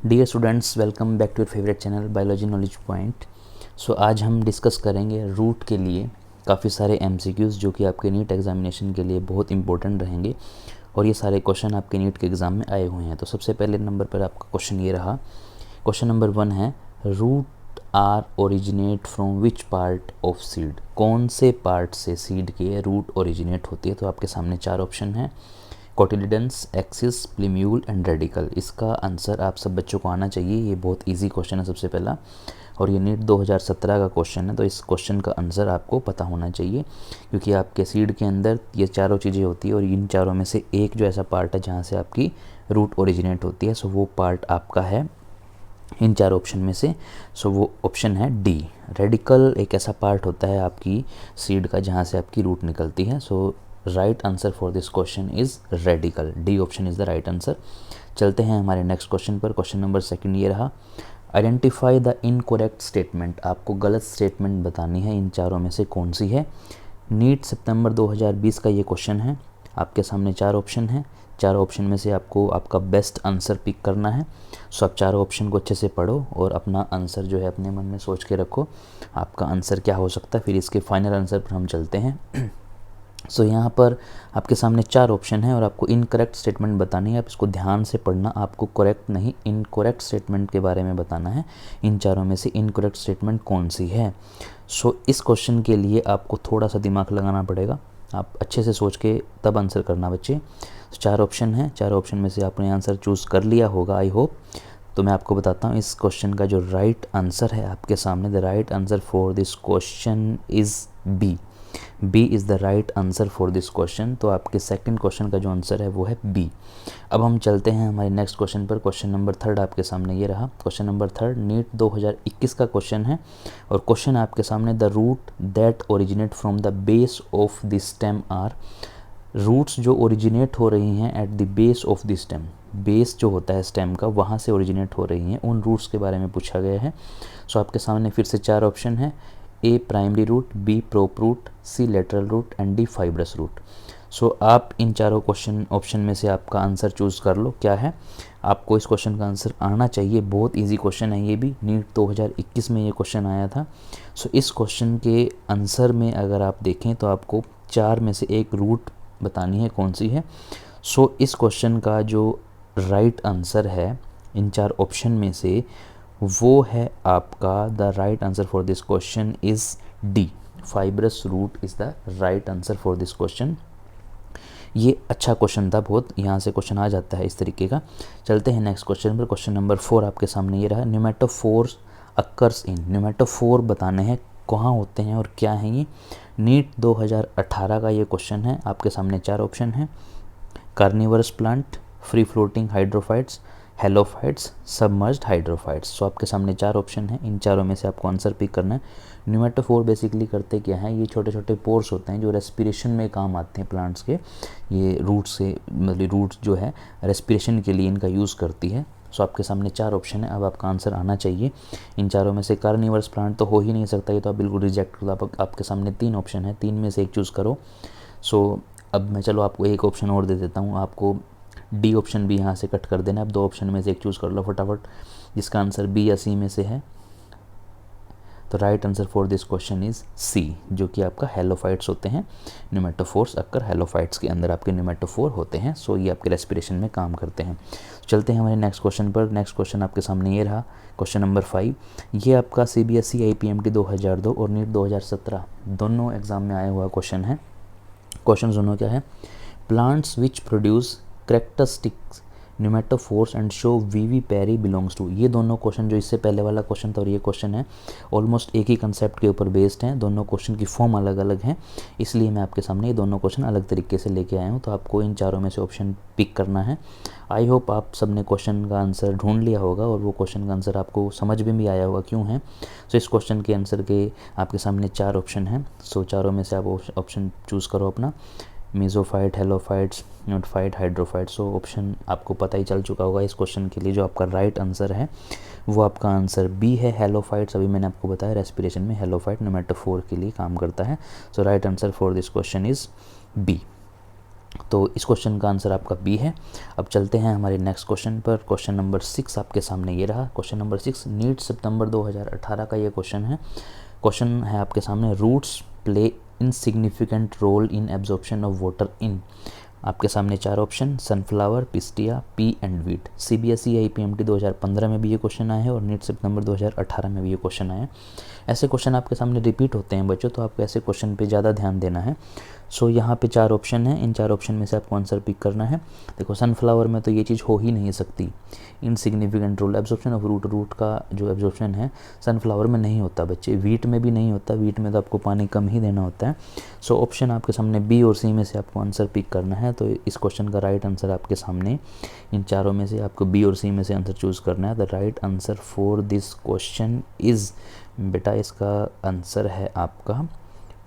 Dear students, welcome back to your favourite channel biology knowledge point. So आज हम discuss करेंगे root के लिए काफ़ी सारे एमसीक्यूज़ जो कि आपके नीट एग्जामिनेशन के लिए बहुत इंपॉर्टेंट रहेंगे और ये सारे क्वेश्चन आपके नीट के एग्ज़ाम में आए हुए हैं। तो सबसे पहले नंबर पर आपका क्वेश्चन ये रहा। क्वेश्चन नंबर 1 है, root are originate from which part of seed. कौन से पार्ट से सीड के रूट ओरिजिनेट होती है? तो आपके सामने 4 ऑप्शन हैं, कोटिलिडन्स, एक्सिस, प्लीम्यूल एंड रेडिकल। इसका आंसर आप सब बच्चों को आना चाहिए। ये बहुत इजी क्वेश्चन है सबसे पहला, और ये नीट 2017 का क्वेश्चन है, तो इस क्वेश्चन का आंसर आपको पता होना चाहिए क्योंकि आपके सीड के अंदर ये चारों चीज़ें होती है और इन चारों में से एक जो ऐसा पार्ट है जहाँ से आपकी रूट ओरिजिनेट होती है, सो वो पार्ट आपका है इन 4 ऑप्शन में से। सो वो ऑप्शन है डी। रेडिकल एक ऐसा पार्ट होता है आपकी सीड का जहाँ से आपकी रूट निकलती है। So right answer for this question is radical. D option is the right answer. चलते हैं हमारे नेक्स्ट क्वेश्चन पर। क्वेश्चन नंबर 2 ये रहा, आइडेंटिफाई द इनकोरेक्ट स्टेटमेंट। आपको गलत स्टेटमेंट बतानी है, इन चारों में से कौन सी है। नीट सितंबर 2020 का ये क्वेश्चन है। आपके सामने 4 ऑप्शन हैं, 4 ऑप्शन में से आपको आपका बेस्ट आंसर पिक करना है। सो आप चारों ऑप्शन को अच्छे से पढ़ो और अपना आंसर जो है अपने मन में सोच के रखो, आपका आंसर क्या हो सकता है। फिर इसके फाइनल आंसर पर हम चलते हैं। सो यहाँ पर आपके सामने 4 ऑप्शन है और आपको इनकरेक्ट स्टेटमेंट बतानी है। आप इसको ध्यान से पढ़ना, आपको करेक्ट नहीं इनकरेक्ट स्टेटमेंट के बारे में बताना है। इन चारों में से इनकरेक्ट स्टेटमेंट कौन सी है? सो इस क्वेश्चन के लिए आपको थोड़ा सा दिमाग लगाना पड़ेगा, आप अच्छे से सोच के तब आंसर करना बच्चे। 4 ऑप्शन है, 4 ऑप्शन में से आपने आंसर चूज़ कर लिया होगा आई होप। तो मैं आपको बताता हूँ इस क्वेश्चन का जो राइट आंसर है आपके सामने, the right answer for this question is B. B is the right answer for this question. तो आपके सेकंड क्वेश्चन का जो आंसर है वो है बी। अब हम चलते हैं हमारे नेक्स्ट क्वेश्चन पर। क्वेश्चन नंबर 3 आपके सामने ये रहा। क्वेश्चन नंबर 3 नीट 2021 का क्वेश्चन है और क्वेश्चन आपके सामने, the root that originate from the base of the stem are. Roots जो ओरिजिनेट हो रही हैं at the base of the stem, base जो होता है स्टेम का वहाँ से ओरिजिनेट हो रही हैं, उन रूट्स के बारे में पूछा गया है। सो आपके सामने फिर से 4 ऑप्शन है, a primary root, b prop root, c lateral root and d fibrous root. So आप इन चारों क्वेश्चन ऑप्शन में से आपका आंसर चूज़ कर लो क्या है। आपको इस क्वेश्चन का आंसर आना चाहिए, बहुत इजी क्वेश्चन है ये भी, नीट 2021 में ये क्वेश्चन आया था। सो इस क्वेश्चन के आंसर में अगर आप देखें तो आपको 4 में से एक रूट बतानी है, कौन सी है। सो इस क्वेश्चन का जो राइट आंसर है इन 4 ऑप्शन में से वो है आपका, the right answer for this question is D, fibrous root is the right answer for this question. ये अच्छा क्वेश्चन था बहुत, यहाँ से क्वेश्चन आ जाता है इस तरीके का। चलते हैं नेक्स्ट क्वेश्चन पर। क्वेश्चन नंबर 4 आपके सामने ये रहा, न्यूमेटोफोर्स अक्कर्स इन। न्यूमेटोफोर बताने हैं कहाँ होते हैं और क्या हैं ये। नीट 2018 का ये क्वेश्चन है। आपके सामने 4 ऑप्शन हैं, carnivorous plant, free floating hydrophytes, halophytes, submerged hydrophytes. So आपके सामने 4 ऑप्शन हैं, इन चारों में से आपको आंसर पिक करना है। न्यूमेटोफोर बेसिकली करते क्या हैं, ये छोटे छोटे पोर्स होते हैं जो रेस्पिरेशन में काम आते हैं प्लांट्स के। ये रूट से मतलब रूट्स जो है रेस्पिरेशन के लिए इनका यूज़ करती है। सो आपके सामने 4 ऑप्शन है, अब आपका आंसर आना चाहिए। इन चारों में से कार्निवरस प्लांट तो हो ही नहीं सकता, ये तो आप बिल्कुल रिजेक्ट करो। आपके सामने 3 ऑप्शन है, 3 में से एक चूज़ करो। सो अब मैं चलो आपको एक ऑप्शन और दे देता हूँ, आपको डी ऑप्शन भी यहाँ से कट कर देना। अब 2 ऑप्शन में से एक चूज़ कर लो फटाफट, जिसका आंसर बी या सी में से है। तो right answer for this question is C, जो कि आपका हेलोफाइट्स होते हैं। न्यूमेटोफोर्स अक्कर हेलोफाइट्स के अंदर आपके न्यूमेटोफोर होते हैं। सो ये आपके रेस्पिरेशन में काम करते हैं। चलते हैं हमारे नेक्स्ट क्वेश्चन पर। नेक्स्ट क्वेश्चन आपके सामने ये रहा, क्वेश्चन नंबर 5। ये आपका CBSE IPMT 2002 और नीट 2017 दोनों एग्जाम में आया हुआ क्वेश्चन है। क्वेश्चन दोनों क्या है, plants which produce characteristics pneumatophores and show vivipary belongs to. ये दोनों क्वेश्चन, जो इससे पहले वाला क्वेश्चन था और ये क्वेश्चन है, ऑलमोस्ट एक ही कंसेप्ट के ऊपर बेस्ड हैं। दोनों क्वेश्चन की फॉर्म अलग अलग हैं, इसलिए मैं आपके सामने ये दोनों क्वेश्चन अलग तरीके से लेके आया हूँ। तो आपको इन चारों में से ऑप्शन पिक करना है। आई होप आप सबने क्वेश्चन का आंसर ढूंढ लिया होगा और वो क्वेश्चन का आंसर आपको समझ में भी आया होगा क्यों है। सो इस क्वेश्चन के आंसर के आपके सामने 4 ऑप्शन हैं। सो चारों में से आप ऑप्शन चूज़ करो अपना, मेसोफाइट, हेलोफाइट्स, नोटफाइट, हाइड्रोफाइट। सो ऑप्शन आपको पता ही चल चुका होगा इस क्वेश्चन के लिए। जो आपका राइट आंसर है वो आपका आंसर बी है, हेलोफाइट्स। अभी मैंने आपको बताया रेस्पिरेशन में हेलोफाइट न्यूमेटोफोर के लिए काम करता है। So right answer for this question is b. तो इस क्वेश्चन का आंसर आपका बी है। अब चलते हैं हमारे नेक्स्ट क्वेश्चन पर। क्वेश्चन नंबर 6 आपके सामने ये रहा। क्वेश्चन नंबर 6 नीट सितंबर 2018 का ये क्वेश्चन है। क्वेश्चन है आपके सामने, roots play insignificant role in absorption of water in. आपके सामने 4 option, sunflower, pistia, pea and wheat. CBSE IPMT 2015 में भी ये क्वेश्चन आए हैं और नीट सितंबर 2018 में भी ये क्वेश्चन आए हैं। ऐसे क्वेश्चन आपके सामने रिपीट होते हैं बच्चों, तो आपको ऐसे क्वेश्चन पे ज़्यादा ध्यान देना है। सो यहाँ पे 4 ऑप्शन हैं, इन 4 ऑप्शन में से आपको आंसर पिक करना है। देखो सनफ्लावर में तो ये चीज़ हो ही नहीं सकती, insignificant role absorption of root, root का जो एब्जॉर्प्शन है सनफ्लावर में नहीं होता बच्चे, वीट में भी नहीं होता, वीट में तो आपको पानी कम ही देना होता है। सो ऑप्शन आपके सामने बी और सी में से आपको आंसर पिक करना है। तो इस क्वेश्चन का राइट आंसर आपके सामने इन चारों में से आपको बी और सी में से आंसर चूज़ करना है। The right answer for this question is, बेटा इसका आंसर है आपका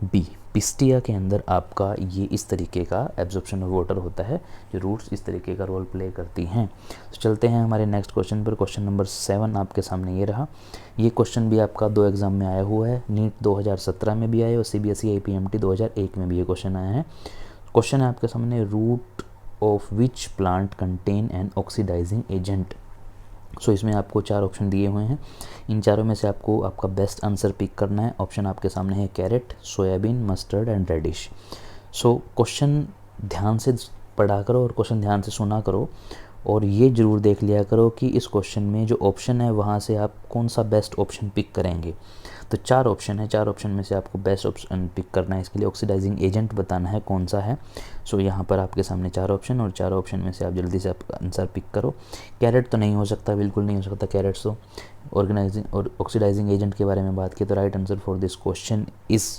बी। पिस्टिया के अंदर आपका ये इस तरीके का एब्जॉर्प्शन ऑफ वाटर होता है, जो रूट्स इस तरीके का रोल प्ले करती हैं। तो चलते हैं हमारे नेक्स्ट क्वेश्चन पर। क्वेश्चन नंबर 7 आपके सामने ये रहा। ये क्वेश्चन भी आपका 2 एग्ज़ाम में आया हुआ है, नीट 2017 में भी आया और सीबीएसई आईपीएमटी 2001 में भी ये क्वेश्चन आया है। क्वेश्चन है आपके सामने, root of which plant contain an oxidising agent. So इसमें आपको 4 ऑप्शन दिए हुए हैं, इन चारों में से आपको आपका बेस्ट आंसर पिक करना है। ऑप्शन आपके सामने है carrot, soybean, mustard and radish. So question ध्यान से पढ़ा करो और क्वेश्चन ध्यान से सुना करो, और ये ज़रूर देख लिया करो कि इस क्वेश्चन में जो ऑप्शन है वहाँ से आप कौन सा बेस्ट ऑप्शन पिक करेंगे। तो 4 ऑप्शन है, 4 ऑप्शन में से आपको बेस्ट ऑप्शन पिक करना है। इसके लिए ऑक्सीडाइजिंग एजेंट बताना है कौन सा है। सो यहाँ पर आपके सामने 4 ऑप्शन, और 4 ऑप्शन में से आप जल्दी से आप आंसर पिक करो। कैरेट तो नहीं हो सकता, बिल्कुल नहीं हो सकता कैरेट। तो ऑर्गेनाइजिंग और ऑक्सीडाइजिंग एजेंट के बारे में बात की तो right answer for this question is,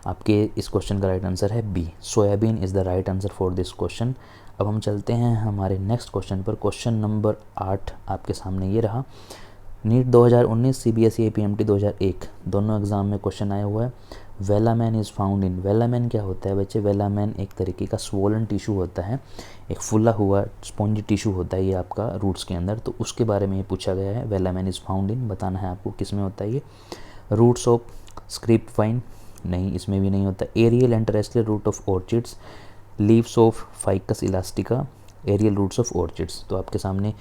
आपके इस क्वेश्चन का राइट आंसर है B, soybean is the right answer for this question. अब हम चलते हैं हमारे नेक्स्ट क्वेश्चन पर। क्वेश्चन नंबर 8 आपके सामने ये रहा। नीट 2019, सीबीएसई आईपीएमटी 2001 दोनों एग्जाम में क्वेश्चन आया हुआ है। वेलामैन इज़ फाउंड इन, वेलामैन क्या होता है बच्चे? वेलामैन एक तरीके का स्वोलन टिश्यू होता है, एक फुला हुआ स्पॉन्जी टिश्यू होता है ये आपका रूट्स के अंदर, तो उसके बारे में ये पूछा गया है। वेलामैन इज़ फाउंड इन बताना है आपको किस में होता है ये। रूट्स ऑफ स्क्रिप्ट वाइन, नहीं इसमें भी नहीं होता। Aerial and terrestrial root of orchids, leaves of ficus elastica, aerial roots of orchids. तो आपके सामने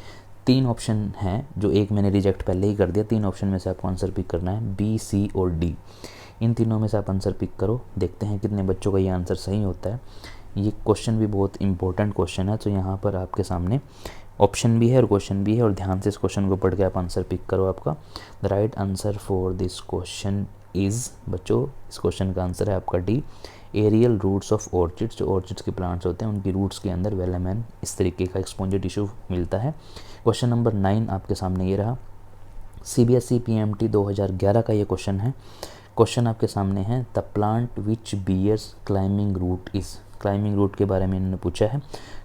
3 ऑप्शन हैं, जो एक मैंने रिजेक्ट पहले ही कर दिया। 3 ऑप्शन में से आपको आंसर पिक करना है, बी, सी और डी। इन तीनों में से आप आंसर पिक करो, देखते हैं कितने बच्चों का ये आंसर सही होता है। ये क्वेश्चन भी बहुत इंपॉर्टेंट क्वेश्चन है, तो यहाँ पर आपके सामने ऑप्शन भी है और क्वेश्चन भी है, और ध्यान से इस क्वेश्चन को पढ़ के आप आंसर पिक करो। आपका the right answer for this question is, बच्चों इस क्वेश्चन का आंसर है आपका D, aerial roots of orchids. जो ऑर्चिड्स के प्लांट्स होते हैं उनकी रूट्स के अंदर वेलामैन इस तरीके का एक्सपोंजर टिश्यू मिलता है। क्वेश्चन नंबर 9 आपके सामने ये रहा। सीबीएसई पीएमटी 2011 का ये क्वेश्चन है। क्वेश्चन आपके सामने है, the plant which bears climbing root is. Climbing root के बारे में इन्होंने पूछा है,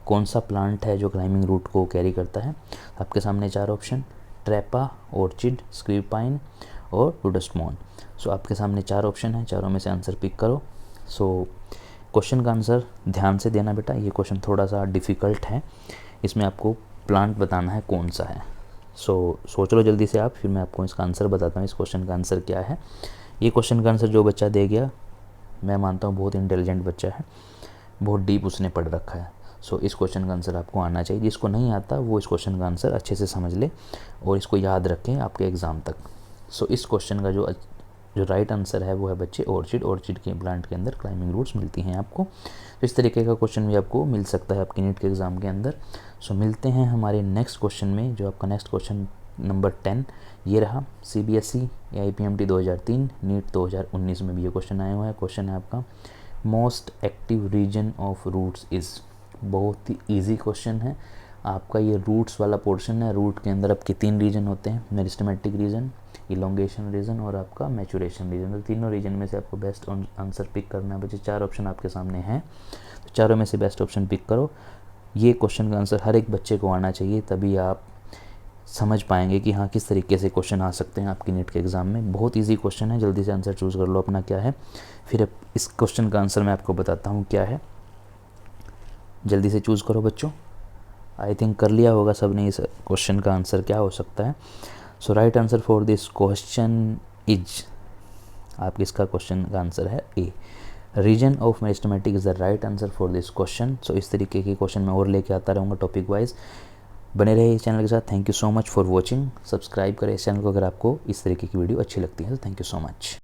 कौन सा प्लांट है जो क्लाइंबिंग रूट को कैरी करता है। आपके सामने 4 ऑप्शन, ट्रैपा, ऑर्चिड, स्क्रीपाइन और रूडस्मोन। सो आपके सामने 4 ऑप्शन है, चारों में से आंसर पिक करो। सो क्वेश्चन का आंसर ध्यान से देना बेटा, ये क्वेश्चन थोड़ा सा डिफ़िकल्ट है, इसमें आपको प्लांट बताना है कौन सा है। सो सोच लो जल्दी से आप, फिर मैं आपको इसका आंसर बताता हूँ इस क्वेश्चन का आंसर क्या है। ये क्वेश्चन का आंसर जो बच्चा दे गया, मैं मानता हूँ बहुत इंटेलिजेंट बच्चा है, बहुत डीप उसने पढ़ रखा है। सो इस क्वेश्चन का आंसर आपको आना चाहिए। जिसको नहीं आता वो इस क्वेश्चन का आंसर अच्छे से समझ ले और इसको याद रखें आपके एग्ज़ाम तक। सो इस क्वेश्चन का जो राइट आंसर है वो है बच्चे ऑर्चिड। ऑर्चिड के प्लांट के अंदर क्लाइंबिंग रूट्स मिलती हैं आपको। तो इस तरीके का क्वेश्चन भी आपको मिल सकता है आपके नीट के एग्ज़ाम के अंदर। सो मिलते हैं हमारे नेक्स्ट क्वेश्चन में, जो आपका नेक्स्ट क्वेश्चन नंबर 10 ये रहा। सीबीएसई आईपीएमटी 2003, नीट 2019 में भी ये क्वेश्चन आया हुआ है। क्वेश्चन है आपका, most active region of roots is. बहुत ही ईजी क्वेश्चन है आपका, ये रूट्स वाला पोर्शन है। रूट के अंदर आपके 3 रीजन होते हैं, मेरिस्टेमेटिक रीजन, इलोंगेशन रीजन और आपका मैचुरेशन रीजन। तो तीनों रीजन में से आपको बेस्ट आंसर पिक करना है बच्चे। 4 ऑप्शन आपके सामने हैं, तो चारों में से बेस्ट ऑप्शन पिक करो। ये क्वेश्चन का आंसर हर एक बच्चे को आना चाहिए, तभी आप समझ पाएंगे कि हाँ किस तरीके से क्वेश्चन आ सकते हैं आपकी नीट के एग्ज़ाम में। बहुत इजी क्वेश्चन है, जल्दी से आंसर चूज़ कर लो अपना क्या है, फिर इस क्वेश्चन का आंसर मैं आपको बताता हूँ क्या है। जल्दी से चूज़ करो बच्चों। आई थिंक कर लिया होगा सब ने इस क्वेश्चन का आंसर क्या हो सकता है। So right answer for this question is, आपके इसका क्वेश्चन का आंसर है a, region of meristematic is the right answer for this question. So इस तरीके के क्वेश्चन मैं और लेके आता रहूँगा टॉपिक वाइज। बने रहिए इस चैनल के साथ। Thank you so much for watching. Subscribe करें इस चैनल को अगर आपको इस तरीके की वीडियो अच्छी लगती है। तो थैंक यू सो मच।